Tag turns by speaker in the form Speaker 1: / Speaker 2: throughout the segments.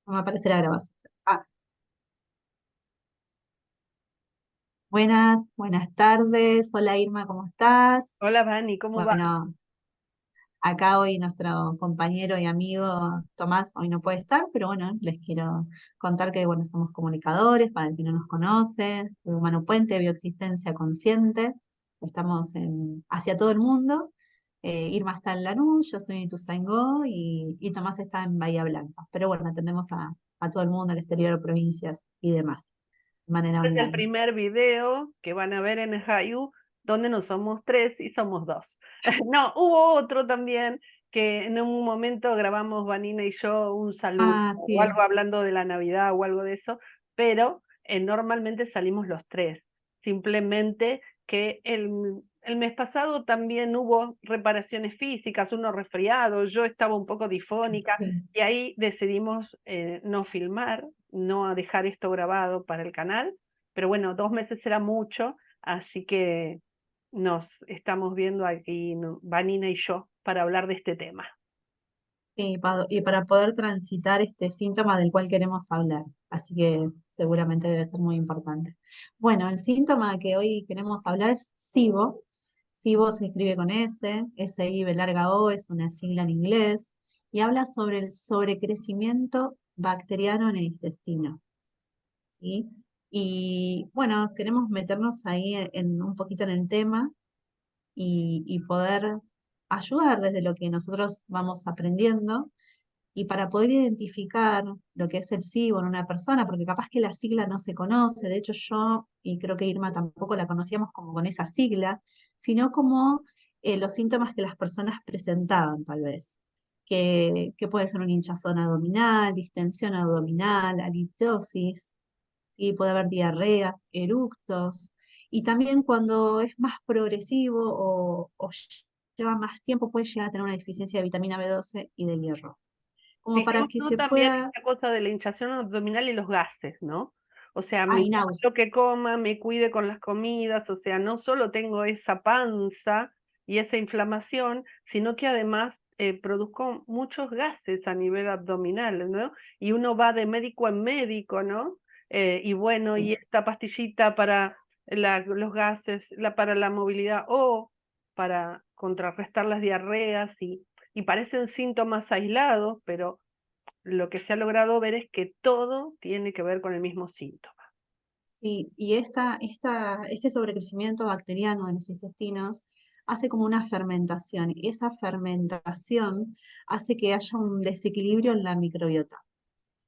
Speaker 1: No me aparece la grabación. Ah, buenas tardes. Hola Irma, ¿cómo estás?
Speaker 2: Hola, Vani, ¿cómo va?
Speaker 1: Bueno, acá hoy nuestro compañero y amigo Tomás hoy no puede estar, pero bueno, les quiero contar que bueno, somos comunicadores, para el que no nos conoce, Humano Puente, Bioexistencia Consciente. Estamos hacia todo el mundo. Irma está en Lanús, yo estoy en Ituzaingó y Tomás está en Bahía Blanca. Pero bueno, atendemos a todo el mundo, al exterior, provincias y demás, de manera
Speaker 2: Este es el
Speaker 1: online.
Speaker 2: primer video que van a ver en el Hayu, donde no somos tres y somos dos. No, hubo otro también que en un momento grabamos Vanina y yo un saludo
Speaker 1: Ah,
Speaker 2: o
Speaker 1: sí,
Speaker 2: algo hablando de la Navidad o algo de eso, pero normalmente salimos los tres. Simplemente que el mes pasado también hubo reparaciones físicas, uno resfriado, yo estaba un poco difónica
Speaker 1: sí.
Speaker 2: y ahí decidimos no filmar, no dejar esto grabado para el canal, pero bueno, 2 meses era mucho, así que nos estamos viendo aquí, Vanina y yo, para hablar de este tema.
Speaker 1: Y para poder transitar este síntoma del cual queremos hablar. Así que seguramente debe ser muy importante. Bueno, el síntoma que hoy queremos hablar es SIBO. SIBO se escribe con S, S-I-B larga O, es una sigla en inglés, y habla sobre el sobrecrecimiento bacteriano en el intestino. ¿Sí? Y bueno, queremos meternos ahí un poquito en el tema y poder ayudar desde lo que nosotros vamos aprendiendo y para poder identificar lo que es el SIBO en una persona, porque capaz que la sigla no se conoce, de hecho yo, y creo que Irma tampoco la conocíamos como con esa sigla, sino como los síntomas que las personas presentaban tal vez, que puede ser una hinchazón abdominal, distensión abdominal, halitosis, ¿sí? Puede haber diarreas, eructos, y también cuando es más progresivo o lleva más tiempo puede llegar a tener una deficiencia de vitamina B12 y de hierro como para que
Speaker 2: Dejémonos
Speaker 1: se
Speaker 2: también
Speaker 1: pueda.
Speaker 2: esta cosa de la hinchazón abdominal y los gases, ¿no? O sea, me
Speaker 1: Hay
Speaker 2: coma
Speaker 1: náuseas.
Speaker 2: lo que coma, me cuide con las comidas, o sea, no solo tengo esa panza y esa inflamación, sino que además produzco muchos gases a nivel abdominal, ¿no? Y uno va de médico en médico, ¿no? Y bueno, y esta pastillita para los gases, para la movilidad o para contrarrestar las diarreas y parecen síntomas aislados, pero lo que se ha logrado ver es que todo tiene que ver con el mismo síntoma.
Speaker 1: Sí, y este sobrecrecimiento bacteriano de los intestinos hace como una fermentación. Y esa fermentación hace que haya un desequilibrio en la microbiota.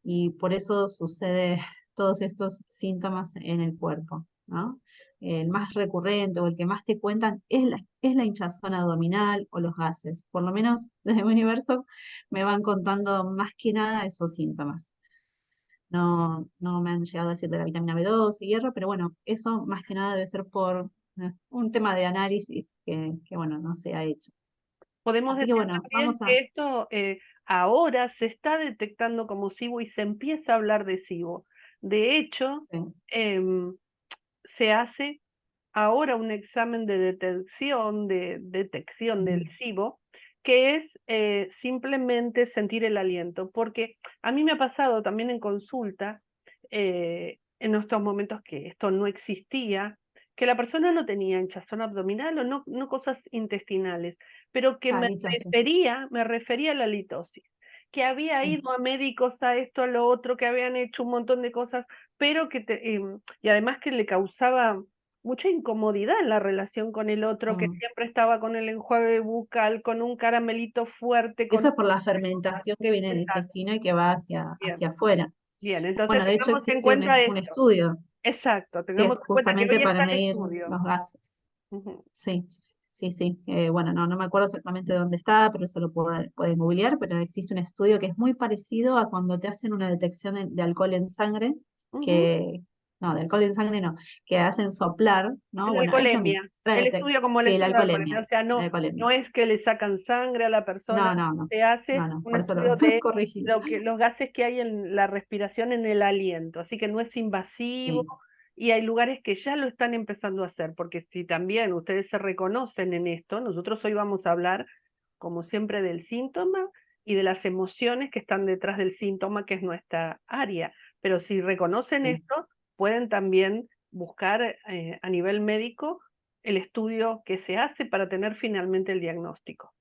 Speaker 1: Y por eso sucede todos estos síntomas en el cuerpo, ¿no? El más recurrente o el que más te cuentan es la hinchazón abdominal o los gases. Por lo menos desde mi universo me van contando más que nada esos síntomas. No me han llegado a decir de la vitamina B12 y hierro, pero bueno, eso más que nada debe ser por un tema de análisis que bueno, no se ha hecho.
Speaker 2: Podemos
Speaker 1: Así que
Speaker 2: decir
Speaker 1: bueno,
Speaker 2: también
Speaker 1: vamos a.
Speaker 2: que esto ahora se está detectando como SIBO y se empieza a hablar de SIBO. De hecho,
Speaker 1: Sí.
Speaker 2: em, se hace ahora un examen de detección del
Speaker 1: Ujú.
Speaker 2: SIBO, que es simplemente sentir el aliento, porque a mí me ha pasado también en consulta, en estos momentos que esto no existía, que la persona no tenía hinchazón abdominal o no cosas intestinales, pero que
Speaker 1: Halitosis.
Speaker 2: me refería a la litosis, que había
Speaker 1: Sí.
Speaker 2: ido a médicos a esto, a lo otro, que habían hecho un montón de cosas, pero y además que le causaba mucha incomodidad en la relación con el otro, que
Speaker 1: Mm.
Speaker 2: siempre estaba con el enjuague bucal, con un caramelito fuerte, con
Speaker 1: Eso es por la fermentación que viene del
Speaker 2: Exacto,
Speaker 1: intestino y que va hacia,
Speaker 2: bien,
Speaker 1: hacia afuera.
Speaker 2: bien. Entonces
Speaker 1: Bueno, de hecho
Speaker 2: tengamos en
Speaker 1: existe
Speaker 2: cuenta
Speaker 1: un
Speaker 2: esto.
Speaker 1: estudio
Speaker 2: Exacto,
Speaker 1: que es
Speaker 2: tengamos en cuenta que
Speaker 1: justamente
Speaker 2: hoy
Speaker 1: para
Speaker 2: está el
Speaker 1: medir
Speaker 2: estudio.
Speaker 1: los gases.
Speaker 2: Ujú.
Speaker 1: Sí, sí, sí. Bueno, no me acuerdo exactamente dónde está, pero eso lo pueden googlear, pero existe un estudio que es muy parecido a cuando te hacen una detección de alcohol en sangre,
Speaker 2: Ujú.
Speaker 1: que, no, de alcohol en sangre no, que hacen soplar, ¿no?
Speaker 2: La
Speaker 1: Bueno, es lo mismo.
Speaker 2: alcoholemia, el estudio como el
Speaker 1: Sí, la
Speaker 2: estudio de alcoholemia,
Speaker 1: alcoholemia,
Speaker 2: o sea,
Speaker 1: la
Speaker 2: no
Speaker 1: alcoholemia.
Speaker 2: es que le sacan sangre a la persona,
Speaker 1: No, no, no,
Speaker 2: se hace
Speaker 1: no, no,
Speaker 2: un
Speaker 1: por eso lo
Speaker 2: estudio de
Speaker 1: corregí.
Speaker 2: los gases que hay en la respiración en el aliento, así que no es invasivo
Speaker 1: Sí,
Speaker 2: y hay lugares que ya lo están empezando a hacer, porque si también ustedes se reconocen en esto, nosotros hoy vamos a hablar, como siempre, del síntoma y de las emociones que están detrás del síntoma, que es nuestra área. Pero si reconocen
Speaker 1: Sí,
Speaker 2: esto, pueden también buscar a nivel médico el estudio que se hace para tener finalmente el diagnóstico.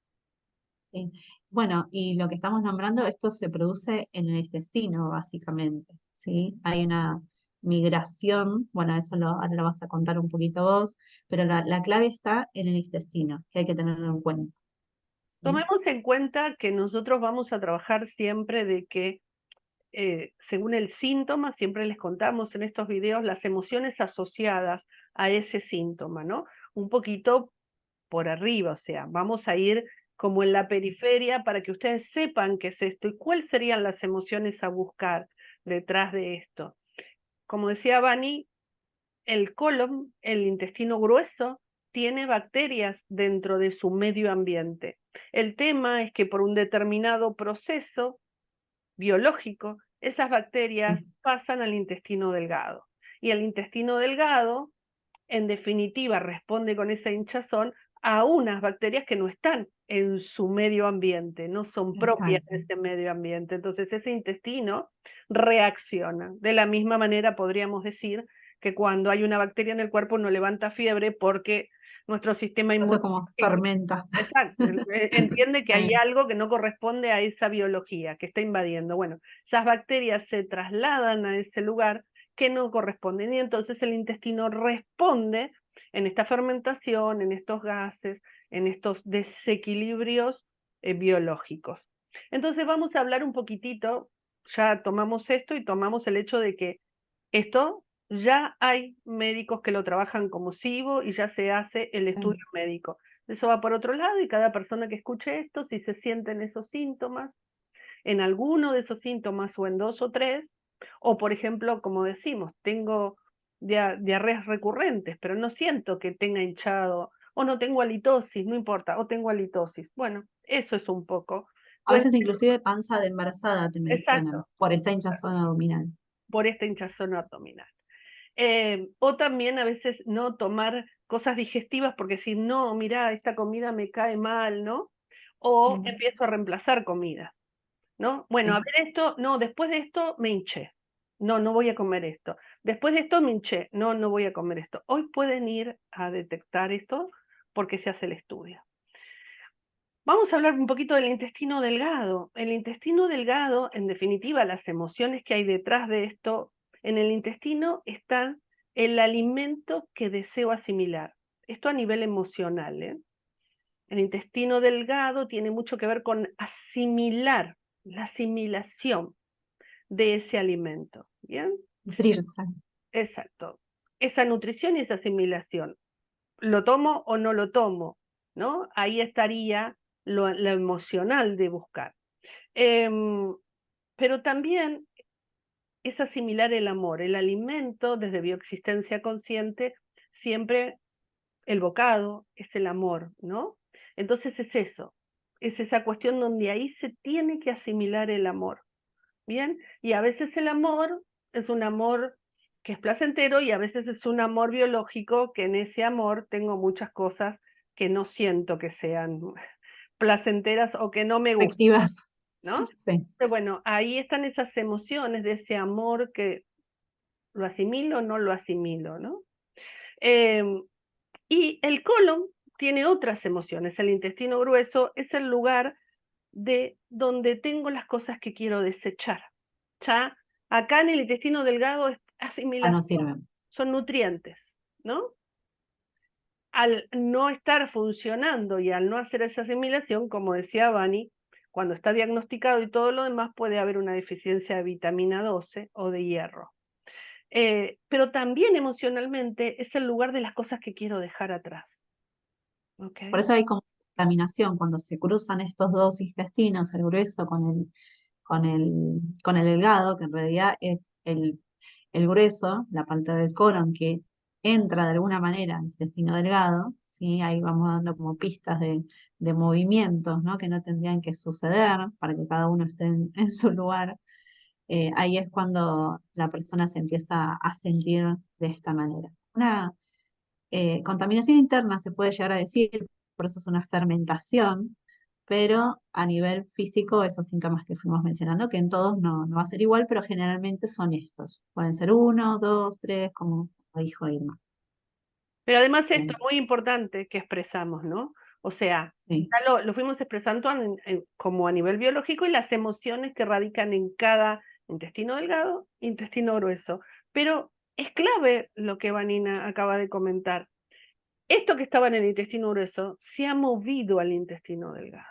Speaker 1: sí. Bueno, y lo que estamos nombrando, esto se produce en el intestino, básicamente, ¿sí? Hay una migración, bueno, ahora lo vas a contar un poquito vos, pero la clave está en el intestino, que hay que tenerlo en cuenta, ¿sí?
Speaker 2: Tomemos en cuenta que nosotros vamos a trabajar siempre de que, según el síntoma, siempre les contamos en estos videos las emociones asociadas a ese síntoma, ¿no? Un poquito por arriba, o sea, vamos a ir como en la periferia para que ustedes sepan qué es esto y cuáles serían las emociones a buscar detrás de esto. Como decía Vani, el colon, el intestino grueso, tiene bacterias dentro de su medio ambiente. El tema es que por un determinado proceso biológico, esas bacterias pasan al intestino delgado. Y el intestino delgado, en definitiva, responde con esa hinchazón a unas bacterias que no están en su medio ambiente, no son propias
Speaker 1: Exacto.
Speaker 2: de ese medio ambiente. Entonces ese intestino reacciona. De la misma manera podríamos decir que cuando hay una bacteria en el cuerpo no levanta fiebre porque nuestro sistema
Speaker 1: Eso
Speaker 2: inmune
Speaker 1: como fermenta.
Speaker 2: exacto, entiende que hay
Speaker 1: Sí,
Speaker 2: algo que no corresponde a esa biología que está invadiendo. Bueno, esas bacterias se trasladan a ese lugar que no corresponden y entonces el intestino responde en esta fermentación, en estos gases, en estos desequilibrios biológicos. Entonces vamos a hablar un poquitito, ya tomamos esto y tomamos el hecho de que esto ya hay médicos que lo trabajan como SIBO y ya se hace el
Speaker 1: sí.
Speaker 2: estudio médico. Eso va por otro lado y cada persona que escuche esto, si se sienten esos síntomas, en alguno de esos síntomas o en 2 o 3, o por ejemplo, como decimos, tengo diarreas recurrentes, pero no siento que tenga hinchado, o no tengo halitosis, no importa, o tengo halitosis. Bueno, eso es un poco.
Speaker 1: A
Speaker 2: Puede
Speaker 1: veces
Speaker 2: ser,
Speaker 1: inclusive panza de embarazada te mencionan
Speaker 2: exacto,
Speaker 1: por esta hinchazón abdominal.
Speaker 2: por esta hinchazón abdominal. O también a veces no tomar cosas digestivas porque si no, mira, esta comida me cae mal, ¿no? O
Speaker 1: Mm,
Speaker 2: empiezo a reemplazar comida, ¿no? Bueno, a
Speaker 1: sí.
Speaker 2: ver esto, no, después de esto me hinché. No, no voy a comer esto. Después de esto me hinché. No, no voy a comer esto. Hoy pueden ir a detectar esto porque se hace el estudio. Vamos a hablar un poquito del intestino delgado. El intestino delgado, en definitiva, las emociones que hay detrás de esto, en el intestino está el alimento que deseo asimilar. Esto a nivel emocional, ¿eh? El intestino delgado tiene mucho que ver con asimilar, la asimilación de ese alimento. ¿Bien?
Speaker 1: Nutrirse.
Speaker 2: Exacto. Esa nutrición y esa asimilación. ¿Lo tomo o no lo tomo? ¿No? Ahí estaría lo emocional de buscar. Em, pero también es asimilar el amor, el alimento desde bioexistencia consciente, siempre el bocado es el amor, ¿no? Entonces es eso, es esa cuestión donde ahí se tiene que asimilar el amor, ¿bien? Y a veces el amor es un amor que es placentero y a veces es un amor biológico que en ese amor tengo muchas cosas que no siento que sean placenteras o que no me gustan,
Speaker 1: Efectivas.
Speaker 2: ¿no?
Speaker 1: Sí.
Speaker 2: Bueno, ahí están esas emociones de ese amor que lo asimilo o no lo asimilo, ¿no? Em, y el colon tiene otras emociones. El intestino grueso es el lugar de donde tengo las cosas que quiero desechar. Ya acá en el intestino delgado es
Speaker 1: Ah, no
Speaker 2: asimilación,
Speaker 1: sirven.
Speaker 2: son nutrientes, ¿no? Al no estar funcionando y al no hacer esa asimilación, como decía Vani, cuando está diagnosticado y todo lo demás, puede haber una deficiencia de vitamina 12 o de hierro. Pero también emocionalmente es el lugar de las cosas que quiero dejar atrás.
Speaker 1: Por
Speaker 2: ¿Ok?
Speaker 1: eso hay como contaminación cuando se cruzan estos dos intestinos, el grueso con el delgado, que en realidad es el grueso, la parte del colon que entra de alguna manera al intestino delgado, ¿sí? Ahí vamos dando como pistas de movimientos, ¿no? Que no tendrían que suceder para que cada uno esté en su lugar. Ahí es cuando la persona se empieza a sentir de esta manera. Una contaminación interna se puede llegar a decir, por eso es una fermentación, pero a nivel físico, esos síntomas que fuimos mencionando, que en todos no va a ser igual, pero generalmente son estos. Pueden ser uno, dos, tres, como dijo Irma.
Speaker 2: Pero además esto
Speaker 1: Bien,
Speaker 2: es muy importante que expresamos, ¿no? O sea,
Speaker 1: sí,
Speaker 2: ya lo fuimos expresando como a nivel biológico y las emociones que radican en cada intestino delgado, intestino grueso. Pero es clave lo que Vanina acaba de comentar. Esto que estaba en el intestino grueso se ha movido al intestino delgado.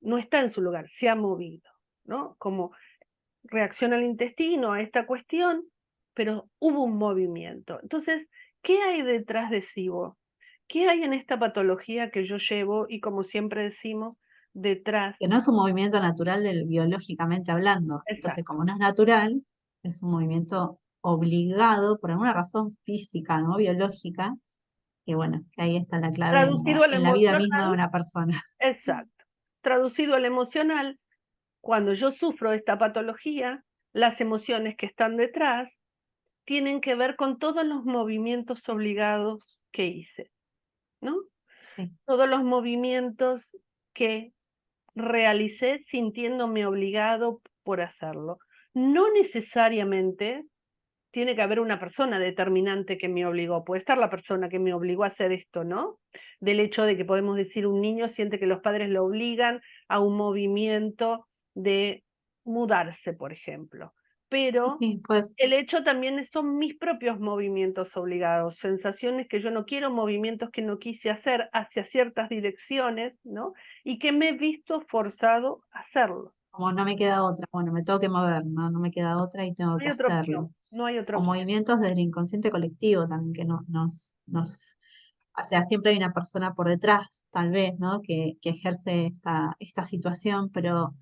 Speaker 2: No está en su lugar, se ha movido, ¿no? Como reacciona el intestino a esta cuestión, pero hubo un movimiento. Entonces, ¿qué hay detrás de SIBO? ¿Qué hay en esta patología que yo llevo y como siempre decimos, detrás?
Speaker 1: que no es un movimiento natural biológicamente hablando. Entonces,
Speaker 2: Exacto.
Speaker 1: como no es natural, es un movimiento obligado por alguna razón física, ¿no? Biológica, que bueno, que ahí está la clave en
Speaker 2: Traducido al
Speaker 1: en la vida
Speaker 2: emocional,
Speaker 1: misma de una persona.
Speaker 2: exacto. Traducido al emocional, cuando yo sufro esta patología, las emociones que están detrás tienen que ver con todos los movimientos obligados que hice, ¿no?
Speaker 1: Sí.
Speaker 2: Todos los movimientos que realicé sintiéndome obligado por hacerlo. No necesariamente tiene que haber una persona determinante que me obligó. Puede estar la persona que me obligó a hacer esto, ¿no? Del hecho de que podemos decir un niño siente que los padres lo obligan a un movimiento de mudarse, por ejemplo. Pero
Speaker 1: Sí, pues
Speaker 2: el hecho también son mis propios movimientos obligados, sensaciones que yo no quiero, movimientos que no quise hacer hacia ciertas direcciones, ¿no? Y que me he visto forzado a hacerlo.
Speaker 1: como no me queda otra, bueno, me tengo que mover, no me queda otra y tengo
Speaker 2: No
Speaker 1: que
Speaker 2: hay otra
Speaker 1: hacerlo.
Speaker 2: opción, no hay otra
Speaker 1: O
Speaker 2: opción.
Speaker 1: movimientos del inconsciente colectivo también, que o sea, siempre hay una persona por detrás, tal vez, ¿no? Que ejerce esta situación, pero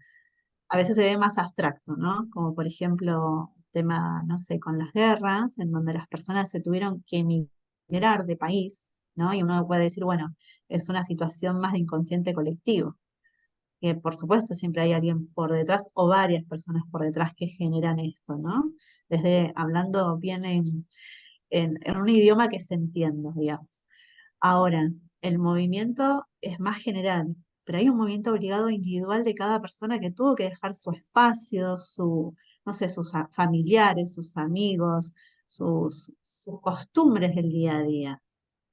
Speaker 1: a veces se ve más abstracto, ¿no? Como por ejemplo, tema, no sé, con las guerras, en donde las personas se tuvieron que emigrar de país, ¿no? Y uno puede decir, bueno, es una situación más de inconsciente colectivo, que por supuesto siempre hay alguien por detrás o varias personas por detrás que generan esto, ¿no? Desde hablando bien en un idioma que se entienda, digamos. Ahora, el movimiento es más general, pero hay un movimiento obligado individual de cada persona que tuvo que dejar su espacio, no sé, familiares, sus amigos, sus costumbres del día a día,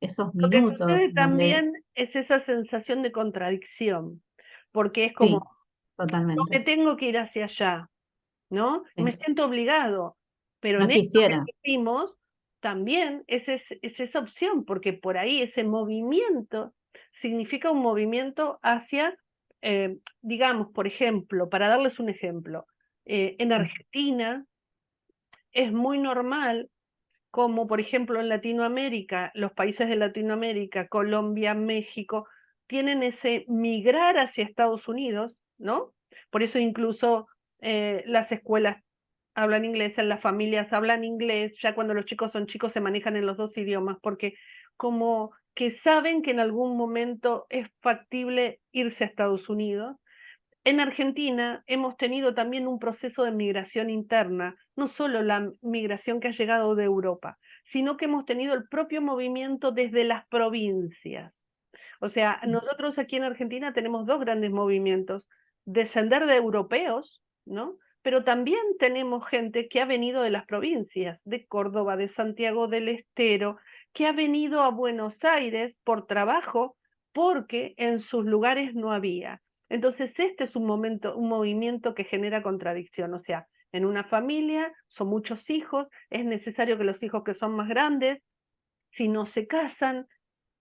Speaker 1: esos
Speaker 2: Lo que
Speaker 1: minutos
Speaker 2: sucede
Speaker 1: en donde,
Speaker 2: también es esa sensación de contradicción, porque es como,
Speaker 1: sí,
Speaker 2: no me
Speaker 1: totalmente,
Speaker 2: tengo que ir hacia allá, ¿no? Me
Speaker 1: sí,
Speaker 2: siento obligado, pero
Speaker 1: no
Speaker 2: en esto que
Speaker 1: quisiera,
Speaker 2: decimos, también es esa opción, porque por ahí ese movimiento significa un movimiento hacia, digamos, por ejemplo, para darles un ejemplo, en
Speaker 1: sí,
Speaker 2: Argentina es muy normal, como por ejemplo en Latinoamérica, los países de Latinoamérica, Colombia, México, tienen ese migrar hacia Estados Unidos, ¿no? Por eso incluso las escuelas hablan inglés, en las familias hablan inglés, ya cuando los chicos son chicos se manejan en los dos idiomas, porque como que saben que en algún momento es factible irse a Estados Unidos. En Argentina hemos tenido también un proceso de migración interna, no solo la migración que ha llegado de Europa, sino que hemos tenido el propio movimiento desde las provincias. O sea,
Speaker 1: sí,
Speaker 2: nosotros aquí en Argentina tenemos dos grandes movimientos, descender de europeos, ¿no? Pero también tenemos gente que ha venido de las provincias, de Córdoba, de Santiago del Estero, que ha venido a Buenos Aires por trabajo porque en sus lugares no había. Entonces, este es un momento, un movimiento que genera contradicción. O sea, en una familia son muchos hijos, es necesario que los hijos que son más grandes, si no se casan,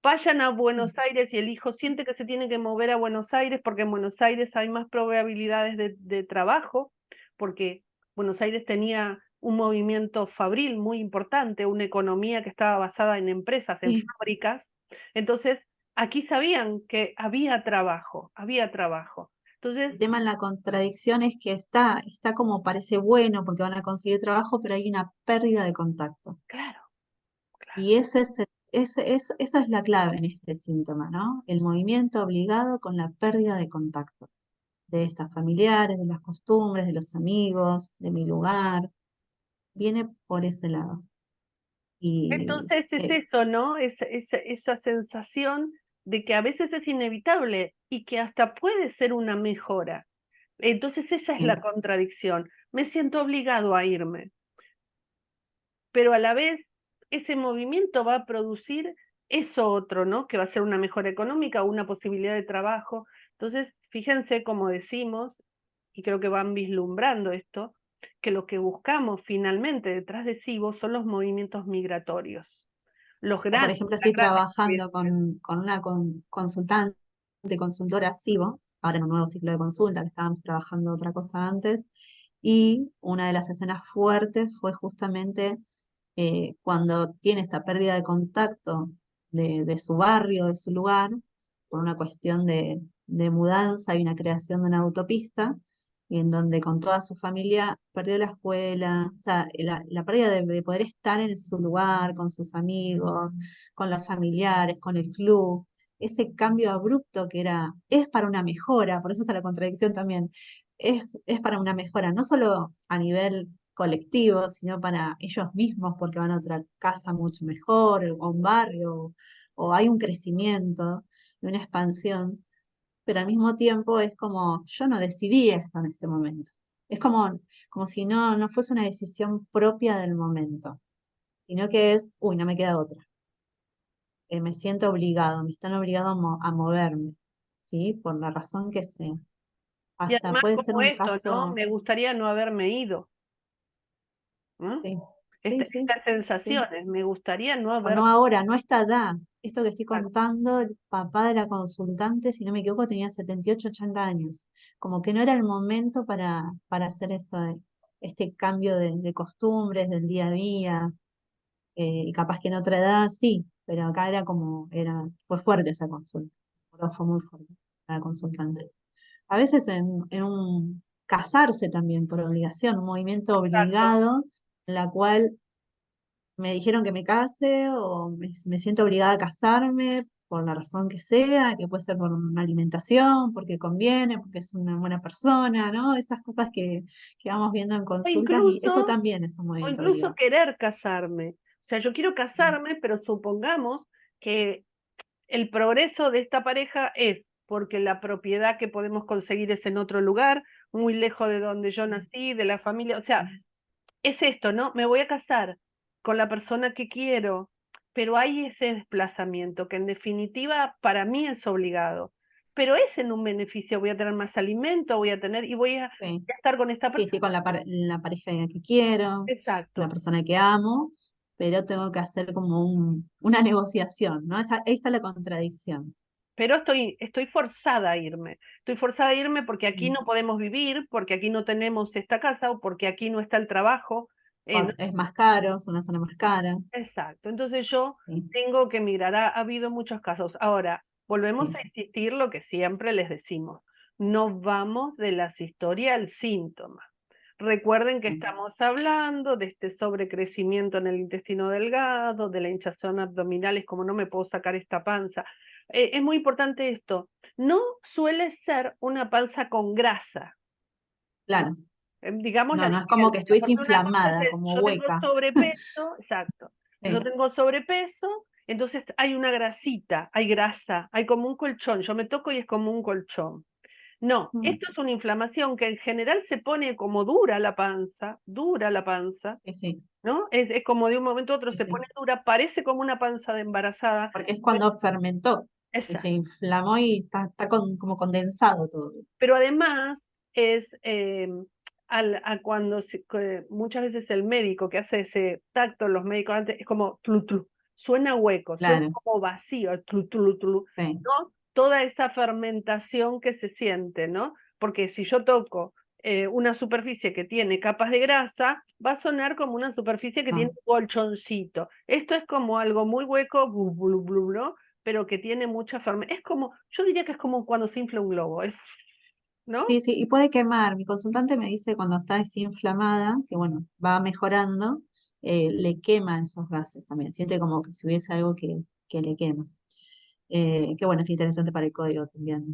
Speaker 2: vayan a
Speaker 1: sí,
Speaker 2: Buenos Aires y el hijo siente que se tiene que mover a Buenos Aires porque en Buenos Aires hay más probabilidades de trabajo, porque Buenos Aires tenía un movimiento fabril muy importante, una economía que estaba basada en empresas, en
Speaker 1: sí.
Speaker 2: fábricas. Entonces, aquí sabían que había trabajo, había trabajo.
Speaker 1: El
Speaker 2: Entonces,
Speaker 1: tema en la contradicción es que está como parece bueno porque van a conseguir trabajo, pero hay una pérdida de contacto.
Speaker 2: claro, claro.
Speaker 1: Y esa es la clave en este síntoma, ¿no? El movimiento obligado con la pérdida de contacto de estas familiares, de las costumbres, de los amigos, de mi lugar, viene por ese lado. Y
Speaker 2: Entonces es eso, ¿no? Esa sensación de que a veces es inevitable y que hasta puede ser una mejora. Entonces esa es la
Speaker 1: Sí.
Speaker 2: contradicción. Me siento obligado a irme, pero a la vez ese movimiento va a producir eso otro, ¿no? Que va a ser una mejora económica, una posibilidad de trabajo. Entonces, fíjense como decimos, y creo que van vislumbrando esto, que lo que buscamos finalmente detrás de SIBO son los movimientos migratorios, los
Speaker 1: O, por
Speaker 2: grandes,
Speaker 1: ejemplo,
Speaker 2: las
Speaker 1: estoy
Speaker 2: grandes
Speaker 1: trabajando
Speaker 2: movimientos.
Speaker 1: con una consultante, consultora SIBO, ahora en un nuevo ciclo de consulta, que estábamos trabajando otra cosa antes, y una de las escenas fuertes fue justamente cuando tiene esta pérdida de contacto de su barrio, de su lugar, por una cuestión de mudanza y una creación de una autopista, y en donde con toda su familia perdió la escuela, o sea, la pérdida de poder estar en su lugar, con sus amigos, con los familiares, con el club, ese cambio abrupto que era, es para una mejora, por eso está la contradicción también, es para una mejora, no solo a nivel colectivo, sino para ellos mismos, porque van a otra casa mucho mejor, o un barrio, o hay un crecimiento y una expansión, pero al mismo tiempo es como, yo no decidí esto en este momento. Es como si no fuese una decisión propia del momento, sino que es, uy, no me queda otra. Me siento obligado, me están obligados a moverme, ¿sí? Por la razón que sea.
Speaker 2: Y
Speaker 1: Hasta
Speaker 2: además
Speaker 1: puede ser
Speaker 2: como
Speaker 1: un
Speaker 2: esto, ¿no?
Speaker 1: caso,
Speaker 2: Me gustaría no haberme ido, ¿no?
Speaker 1: sí, sí, sí,
Speaker 2: Estas
Speaker 1: sí.
Speaker 2: sensaciones, me gustaría no
Speaker 1: O no
Speaker 2: haber...
Speaker 1: ahora, no a esta edad. Esto que estoy
Speaker 2: Claro.
Speaker 1: contando, el papá de la consultante, si no me equivoco, tenía 78 80 años. Como que no era el momento para hacer este cambio de costumbres del día a día. Y capaz que en otra edad sí, pero acá era fue fuerte esa consulta. Fue muy fuerte la consultante. A veces en un casarse también por obligación, un movimiento
Speaker 2: Exacto.
Speaker 1: obligado, en la cual me dijeron que me case o me siento obligada a casarme por la razón que sea, que puede ser por una alimentación, porque conviene, porque es una buena persona, ¿no? Esas cosas que vamos viendo en
Speaker 2: O
Speaker 1: consultas y
Speaker 2: incluso,
Speaker 1: eso también es un
Speaker 2: o
Speaker 1: movimiento
Speaker 2: incluso
Speaker 1: obligado.
Speaker 2: querer casarme. O sea, yo quiero casarme, pero supongamos que el progreso de esta pareja es porque la propiedad que podemos conseguir es en otro lugar, muy lejos de donde yo nací, de la familia. O sea, es esto, ¿no? Me voy a casar con la persona que quiero, pero hay ese desplazamiento que en definitiva para mí es obligado. Pero es en un beneficio, voy a tener más alimento, voy a tener y voy a
Speaker 1: Sí,
Speaker 2: estar con esta
Speaker 1: sí, estoy
Speaker 2: persona.
Speaker 1: con la pareja que quiero, la
Speaker 2: Exacto.
Speaker 1: persona que amo, pero tengo que hacer como una negociación, ¿no? Ahí está la contradicción.
Speaker 2: Pero estoy forzada a irme. Estoy forzada a irme porque aquí
Speaker 1: Mm.
Speaker 2: no podemos vivir, porque aquí no tenemos esta casa o porque aquí no está el trabajo. ¿No?
Speaker 1: Es más caro, es una zona más cara.
Speaker 2: Exacto. Entonces yo
Speaker 1: Sí,
Speaker 2: tengo que migrar. Ha habido muchos casos. Ahora, volvemos
Speaker 1: sí,
Speaker 2: a
Speaker 1: sí.
Speaker 2: insistir lo que siempre les decimos. No vamos de la historia al síntoma. Recuerden que
Speaker 1: Sí.
Speaker 2: estamos hablando de este sobrecrecimiento en el intestino delgado, de la hinchazón abdominal, es como no me puedo sacar esta panza. Es muy importante esto. No suele ser una panza con grasa,
Speaker 1: Claro.
Speaker 2: digamos
Speaker 1: No,
Speaker 2: la
Speaker 1: no es como que
Speaker 2: diferencia,
Speaker 1: estuviese
Speaker 2: porque una cosa
Speaker 1: inflamada,
Speaker 2: es,
Speaker 1: como
Speaker 2: yo tengo
Speaker 1: hueca.
Speaker 2: sobrepeso, exacto, yo
Speaker 1: Sí.
Speaker 2: tengo sobrepeso, entonces hay una grasita, hay grasa, hay como un colchón, yo me toco y es como un colchón. No,
Speaker 1: Mm.
Speaker 2: esto es una inflamación que en general se pone como dura la panza,
Speaker 1: Sí, sí,
Speaker 2: ¿no? Es como de un momento a otro
Speaker 1: sí,
Speaker 2: se pone
Speaker 1: sí.
Speaker 2: dura, parece como una panza de embarazada.
Speaker 1: Porque es
Speaker 2: Pero-
Speaker 1: cuando fermentó, que se
Speaker 2: Exacto.
Speaker 1: inflamó y está como condensado todo.
Speaker 2: Pero además es cuando muchas veces el médico que hace ese tacto, los médicos antes, es como tlu, tlu, suena hueco, suena
Speaker 1: Claro,
Speaker 2: como vacío, tlu, tlu, tlu,
Speaker 1: sí.
Speaker 2: ¿no? Toda esa fermentación que se siente, ¿no? Porque si yo toco una superficie que tiene capas de grasa, va a sonar como una superficie que tiene
Speaker 1: No.
Speaker 2: un colchoncito. Esto es como algo muy hueco, blu, blu, blu, ¿no? Pero que tiene mucha fermentación. Es como, yo diría que es como cuando se infla un globo, ¿no?
Speaker 1: Sí, sí, y puede quemar. Mi consultante me dice cuando está desinflamada, que bueno, va mejorando, le queman esos gases también. Siente como que si hubiese algo que le quema. Que bueno, es interesante para el código también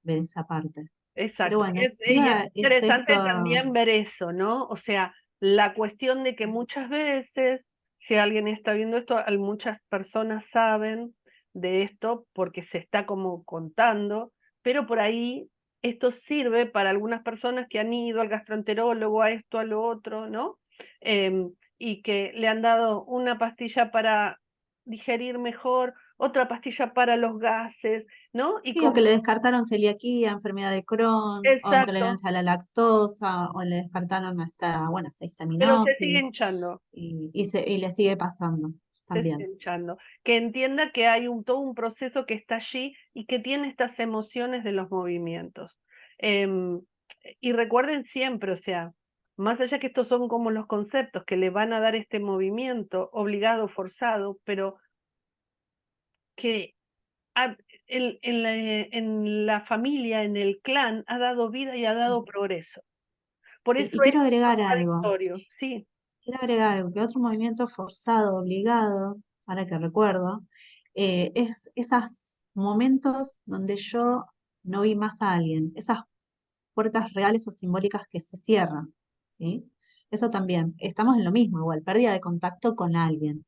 Speaker 1: ver esa parte. Pero
Speaker 2: Exacto.
Speaker 1: bueno,
Speaker 2: Y es
Speaker 1: es esto,
Speaker 2: interesante también ver eso, ¿no? O sea, la cuestión de que muchas veces, si alguien está viendo esto, muchas personas saben de esto porque se está como contando, pero por ahí esto sirve para algunas personas que han ido al gastroenterólogo, a esto, a lo otro, ¿no? Y que le han dado una pastilla para digerir mejor, otra pastilla para los gases, ¿no? Y
Speaker 1: Sí, o
Speaker 2: como,
Speaker 1: que le descartaron celiaquía, enfermedad de Crohn, o
Speaker 2: exacto,
Speaker 1: intolerancia a la lactosa, o le descartaron hasta, bueno, hasta
Speaker 2: pero se sigue
Speaker 1: histaminosis,
Speaker 2: hinchando.
Speaker 1: y le sigue pasando también.
Speaker 2: Deshinchando, que entienda que hay todo un proceso que está allí y que tiene estas emociones de los movimientos. Em, y recuerden siempre, o sea, más allá que estos son como los conceptos que le van a dar este movimiento obligado, forzado, pero que ha- en la familia, en el clan, ha dado vida y ha dado progreso. Por
Speaker 1: Sí,
Speaker 2: eso
Speaker 1: y
Speaker 2: es
Speaker 1: quiero agregar algo.
Speaker 2: contradictorio, sí.
Speaker 1: Quiero agregar algo, que otro movimiento forzado, obligado, ahora que recuerdo, es esos momentos donde yo no vi más a alguien, esas puertas reales o simbólicas que se cierran, ¿sí? Eso también, estamos en lo mismo, igual, pérdida de contacto con alguien.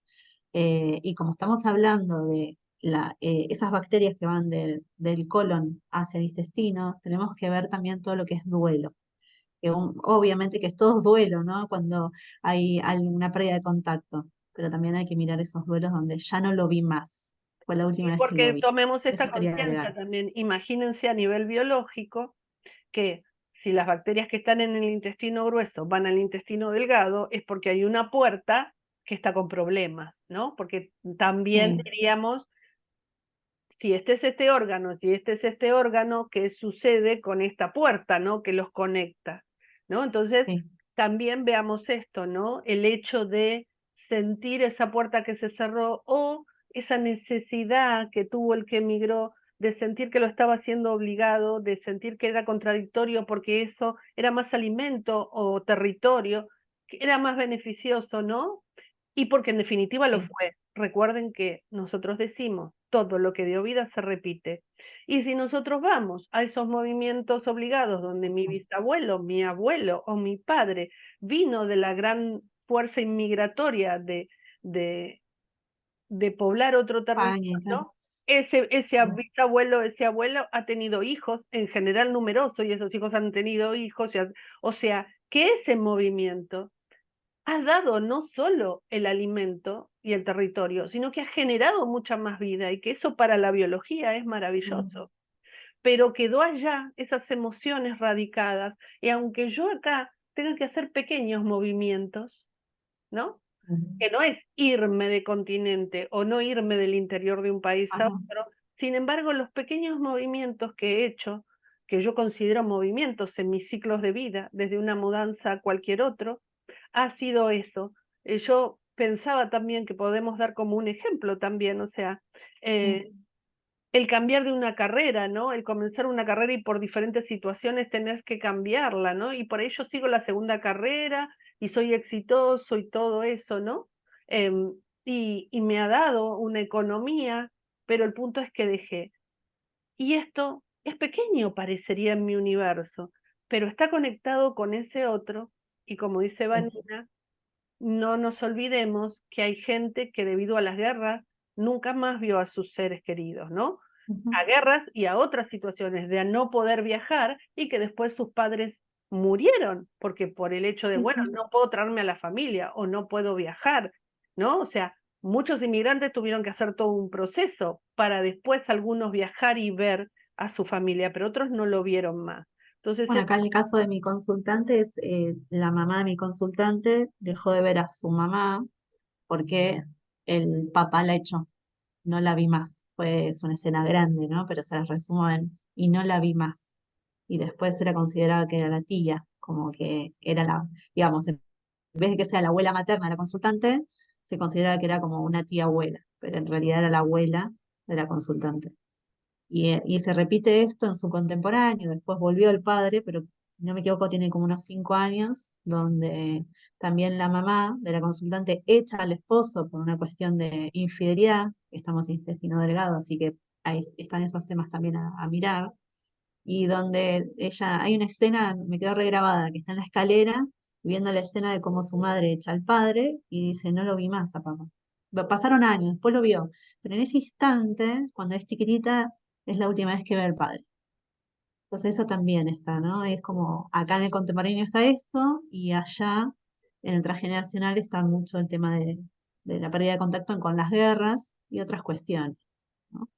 Speaker 1: Y como estamos hablando de esas bacterias que van del colon hacia el intestino, tenemos que ver también todo lo que es duelo que obviamente que es todo duelo, ¿no? Cuando hay alguna pérdida de contacto, pero también hay que mirar esos duelos donde ya no lo vi más. Fue la
Speaker 2: Y
Speaker 1: última vez que lo
Speaker 2: porque
Speaker 1: vi.
Speaker 2: tomemos esta
Speaker 1: Eso quería
Speaker 2: conciencia
Speaker 1: agregar.
Speaker 2: también, imagínense a nivel biológico que si las bacterias que están en el intestino grueso van al intestino delgado, es porque hay una puerta que está con problemas, ¿no? Porque también
Speaker 1: Sí,
Speaker 2: diríamos, si este es este órgano, si este es este órgano, ¿qué sucede con esta puerta, ¿no? Que los conecta, ¿no? Entonces,
Speaker 1: sí,
Speaker 2: también veamos esto, ¿no? El hecho de sentir esa puerta que se cerró o esa necesidad que tuvo el que emigró de sentir que lo estaba haciendo obligado, de sentir que era contradictorio porque eso era más alimento o territorio, que era más beneficioso, ¿no? Y porque en definitiva lo
Speaker 1: sí.
Speaker 2: fue. Recuerden que nosotros decimos, todo lo que dio vida se repite. Y si nosotros vamos a esos movimientos obligados donde mi bisabuelo, mi abuelo o mi padre vino de la gran fuerza inmigratoria de, de poblar otro
Speaker 1: España y tal.
Speaker 2: territorio, ese
Speaker 1: Sí.
Speaker 2: bisabuelo, ese abuelo ha tenido hijos, en general numerosos, y esos hijos han tenido hijos, o sea, que ese movimiento ha dado no solo el alimento y el territorio, sino que ha generado mucha más vida y que eso para la biología es
Speaker 1: Mm,
Speaker 2: maravilloso. Pero quedó allá esas emociones radicadas y aunque yo acá tenga que hacer pequeños movimientos, ¿no?
Speaker 1: mm.
Speaker 2: Que no es irme de continente o no irme del interior de un país a
Speaker 1: Ajá.
Speaker 2: otro, sin embargo, los pequeños movimientos que he hecho, que yo considero movimientos en mis ciclos de vida, desde una mudanza a cualquier otro, ha sido eso. Yo pensaba también que podemos dar como un ejemplo también, o sea,
Speaker 1: Sí.
Speaker 2: eh, el cambiar de una carrera, ¿no? El comenzar una carrera y por diferentes situaciones tener que cambiarla, ¿no? Y por ello sigo la segunda carrera y soy exitoso y todo eso, ¿no? Em, y me ha dado una economía, pero el punto es que dejé. Y esto es pequeño, parecería en mi universo, pero está conectado con ese otro y como dice
Speaker 1: Sí.
Speaker 2: Vanina, no nos olvidemos que hay gente que debido a las guerras nunca más vio a sus seres queridos, ¿no?
Speaker 1: Ujú.
Speaker 2: A guerras y a otras situaciones de a no poder viajar y que después sus padres murieron, porque por el hecho de,
Speaker 1: Sí,
Speaker 2: bueno,
Speaker 1: sí.
Speaker 2: no puedo traerme a la familia o no puedo viajar, ¿no? O sea, muchos inmigrantes tuvieron que hacer todo un proceso para después algunos viajar y ver a su familia, pero otros no lo vieron más. Entonces,
Speaker 1: Bueno, acá en el caso de mi consultante, es la mamá de mi consultante dejó de ver a su mamá porque el papá la echó. No la vi más. Es una escena grande, ¿no? Pero se la resumo en, y no la vi más. Y después era considerada que era la tía, como que era la, digamos, en vez de que sea la abuela materna de la consultante, se consideraba que era como una tía abuela, pero en realidad era la abuela de la consultante. Y se repite esto en su contemporáneo, después volvió el padre, pero si no me equivoco tiene como unos 5 años, donde también la mamá de la consultante echa al esposo por una cuestión de infidelidad, estamos en intestino delgado, así que ahí están esos temas también a mirar, y donde ella, hay una escena, me quedó regrabada, que está en la escalera, viendo la escena de cómo su madre echa al padre, y dice, no lo vi más a papá. pasaron años, después lo vio, pero en ese instante, cuando es chiquitita, es la última vez que ve al padre. Entonces eso también está, ¿no? Es como, acá en el contemporáneo está esto, y allá, en el transgeneracional, está mucho el tema de la pérdida de contacto con las guerras y otras cuestiones, ¿no?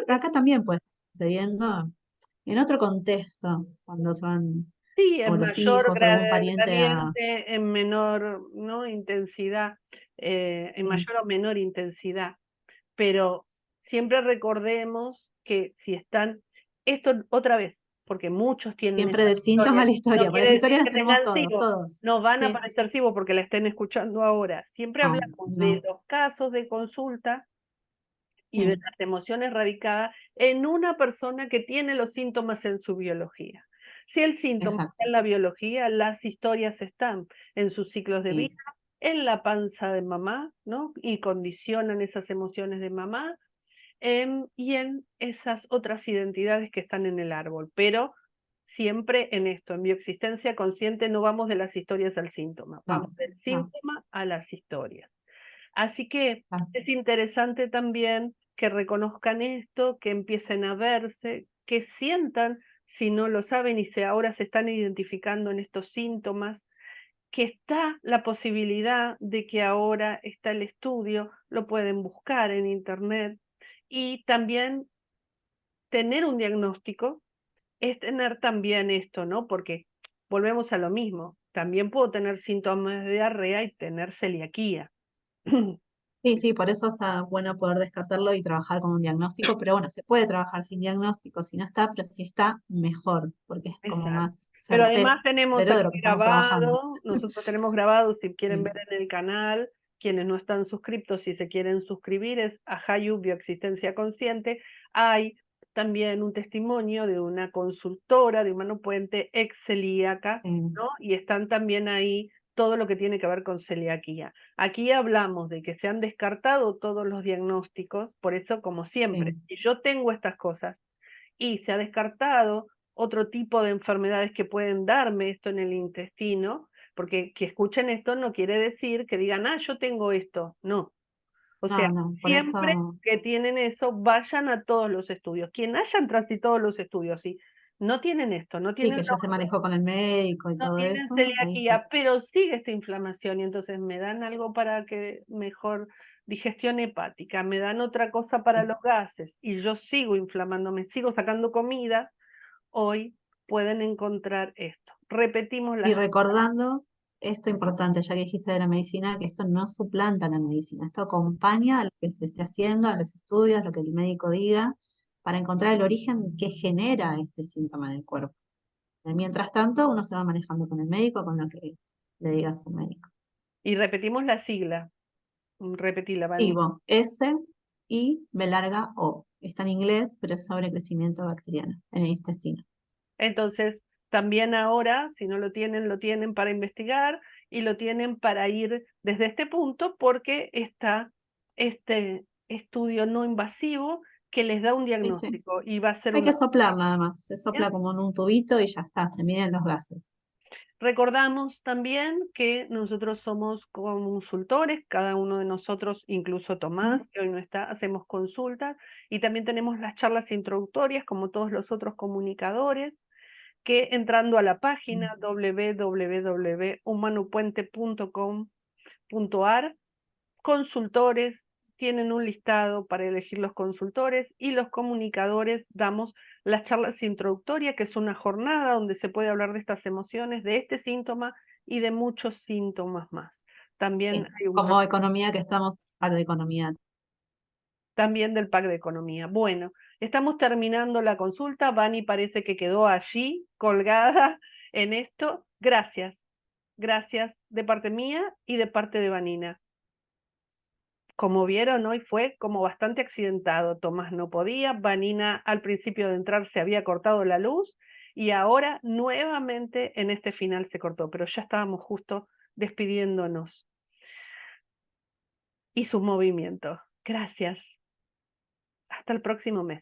Speaker 1: Acá también puede estar sucediendo en otro contexto, cuando son
Speaker 2: Sí,
Speaker 1: o
Speaker 2: en
Speaker 1: los
Speaker 2: mayor
Speaker 1: hijos o algún pariente a...
Speaker 2: gradiente, en menor, ¿no? intensidad, en
Speaker 1: Sí,
Speaker 2: mayor o menor intensidad. Pero siempre recordemos que si están, esto otra vez, porque muchos tienen
Speaker 1: siempre
Speaker 2: estas
Speaker 1: del síntoma a
Speaker 2: historias,
Speaker 1: la
Speaker 2: no
Speaker 1: historia, porque las
Speaker 2: quiere decir
Speaker 1: historias las
Speaker 2: que
Speaker 1: tenemos
Speaker 2: tengan
Speaker 1: todos,
Speaker 2: SIBO,
Speaker 1: todos.
Speaker 2: no van a
Speaker 1: Sí, sí.
Speaker 2: aparecer SIBO porque la estén escuchando ahora. Siempre
Speaker 1: No,
Speaker 2: hablamos de
Speaker 1: no,
Speaker 2: los casos de consulta y de
Speaker 1: sí,
Speaker 2: las emociones radicadas en una persona que tiene los síntomas en su biología. Si el síntoma está
Speaker 1: exacto.
Speaker 2: en la biología, las historias están en sus ciclos de vida,
Speaker 1: Sí,
Speaker 2: en la panza de mamá, ¿no? Y condicionan esas emociones de mamá, y en esas otras identidades que están en el árbol. Pero siempre en esto, en bioexistencia consciente, no vamos de las historias al síntoma,
Speaker 1: no,
Speaker 2: vamos del
Speaker 1: no,
Speaker 2: síntoma a las historias. Así que
Speaker 1: exacto.
Speaker 2: es interesante también que reconozcan esto, que empiecen a verse, que sientan, si no lo saben y si ahora se están identificando en estos síntomas, que está la posibilidad de que ahora está el estudio, lo pueden buscar en internet, y también tener un diagnóstico es tener también esto, ¿no? Porque volvemos a lo mismo, también puedo tener síntomas de diarrea y tener celiaquía.
Speaker 1: Sí, sí, por eso está bueno poder descartarlo y trabajar con un diagnóstico, pero bueno, se puede trabajar sin diagnóstico, si no está, pero si está, mejor, porque es como
Speaker 2: Exacto.
Speaker 1: más
Speaker 2: Pero además
Speaker 1: certero
Speaker 2: tenemos
Speaker 1: de
Speaker 2: aquí
Speaker 1: lo que estamos trabajando.
Speaker 2: grabado, nosotros tenemos grabado, si quieren ver
Speaker 1: Sí,
Speaker 2: en el canal, quienes no están suscriptos, si se quieren suscribir, es a Hayu Bioexistencia Consciente. Hay también un testimonio de una consultora de Humano Puente ex celíaca,
Speaker 1: sí,
Speaker 2: ¿no? Y están también ahí todo lo que tiene que ver con celiaquía. Aquí hablamos de que se han descartado todos los diagnósticos, por eso, como siempre,
Speaker 1: sí,
Speaker 2: si yo tengo estas cosas y se ha descartado otro tipo de enfermedades que pueden darme esto en el intestino, porque que escuchen esto no quiere decir que digan, ah, yo tengo esto. No. O sea,
Speaker 1: no, no, por
Speaker 2: siempre
Speaker 1: eso,
Speaker 2: que tienen eso, vayan a todos los estudios. Quien hayan transitado los estudios, sí, no tienen esto, no
Speaker 1: sí,
Speaker 2: tienen
Speaker 1: que ya se manejó con el médico y
Speaker 2: no
Speaker 1: todo
Speaker 2: tienen
Speaker 1: eso, ahí sí.
Speaker 2: celiaquía, pero sigue esta inflamación y entonces me dan algo para que mejor digestión hepática, me dan otra cosa para
Speaker 1: Sí.
Speaker 2: los gases y yo sigo inflamándome, sigo sacando comidas, hoy pueden encontrar esto. Repetimos
Speaker 1: Y
Speaker 2: las...
Speaker 1: recordando esto importante, ya que dijiste de la medicina, que esto no suplanta la medicina, esto acompaña a lo que se esté haciendo, a los estudios, lo que el médico diga, para encontrar el origen que genera este síntoma en el cuerpo. Mientras tanto, uno se va manejando con el médico, con lo que le diga su médico.
Speaker 2: Y repetimos la sigla. Repetila, Vani.
Speaker 1: SIBO, S y B larga O. Está en inglés, pero es sobre crecimiento bacteriano en el intestino.
Speaker 2: Entonces, también ahora, si no lo tienen para investigar y lo tienen para ir desde este punto porque está este estudio no invasivo que les da un
Speaker 1: Sí, sí.
Speaker 2: diagnóstico y va a ser
Speaker 1: Hay que
Speaker 2: una...
Speaker 1: soplar nada más. Se
Speaker 2: ¿Bien?
Speaker 1: sopla como en un tubito y ya está, se miden los gases.
Speaker 2: Recordamos también que nosotros somos consultores, cada uno de nosotros, incluso Tomás,
Speaker 1: ¿Mm?
Speaker 2: que hoy no está, hacemos consultas y también tenemos las charlas introductorias como todos los otros comunicadores que entrando a la página www.humanopuente.com.ar, consultores tienen un listado para elegir los consultores y los comunicadores damos las charlas introductorias, que es una jornada donde se puede hablar de estas emociones, de este síntoma y de muchos síntomas más. También
Speaker 1: Sí.
Speaker 2: hay un
Speaker 1: Como economía que estamos, de economía.
Speaker 2: también del pack de economía. Bueno, estamos terminando la consulta. Vani parece que quedó allí colgada en esto. Gracias. Gracias de parte mía y de parte de Vanina. Como vieron, hoy fue como bastante accidentado. Tomás no podía, Vanina al principio de entrar se había cortado la luz y ahora nuevamente en este final se cortó, pero ya estábamos justo despidiéndonos. Y sus movimientos. Gracias. Hasta el próximo mes.